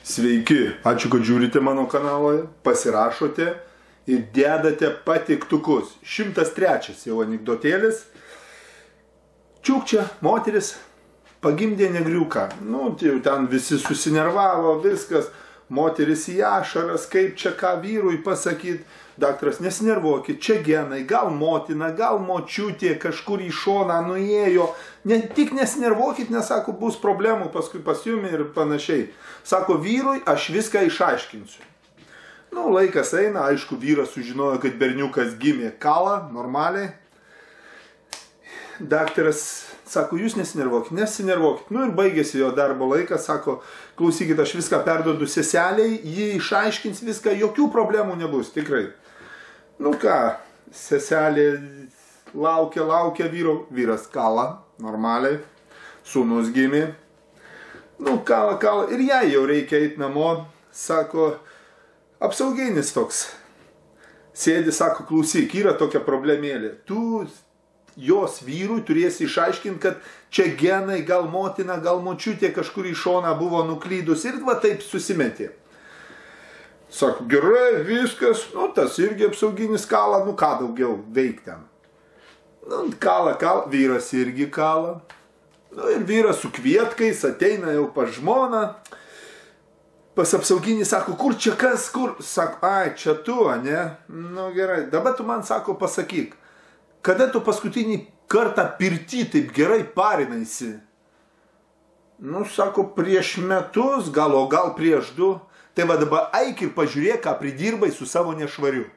Sveiki, ačiū, kad žiūrite mano kanalą, pasirašote ir dedate patiktukus. 103 jau anekdotėlis. Čiukčia, moteris, pagimdė negriuką. Tai jau ten visi susinervavo, viskas. Moteris į ašaras, kaip čia ką vyrui pasakyti. Daktaras, nesinervuokit, čia genai, gal motina, gal močiutė kažkur į šoną nuėjo. Tik nesinervuokit, nesako, bus problemų paskui pas jumi ir panašiai. Sako, vyrui aš viską išaiškinsiu. Laikas eina, aišku, vyras sužinojo, kad berniukas gimė kalą, normaliai. Daktaras sako, jūs nesinervuokit. Ir baigėsi jo darbo laikas, sako, klausykit, aš viską perduodu seseliai, ji išaiškins viską, jokių problemų nebus, tikrai. Seselė laukia vyras kala, normaliai, sūnus gimė. Kala, ir jai jau reikia eiti namo, sako, apsauginis toks. Sėdi, sako, klausyk, yra tokia problemėlė, tu jos vyrui turėsi išaiškinti, kad čia genai, gal motina, gal močiutė kažkur į šoną buvo nuklydus ir va taip susimetė. Sako, gerai, viskas, tas irgi apsauginis kala, ką daugiau veik ten. Kala, vyras irgi kala. Ir vyras su kvietkais ateina jau pas žmoną. Pas apsauginį sako, kur čia kas, kur? Sako, ai, čia tu, ne? Gerai, dabar tu man, sako, pasakyk. Kada tu paskutinį kartą pirty taip gerai parinaisi? Sako, prieš metus, gal prieš 2. Tai va dabar eik ir pažiūrėk, ką pridirbai su savo nešvariu.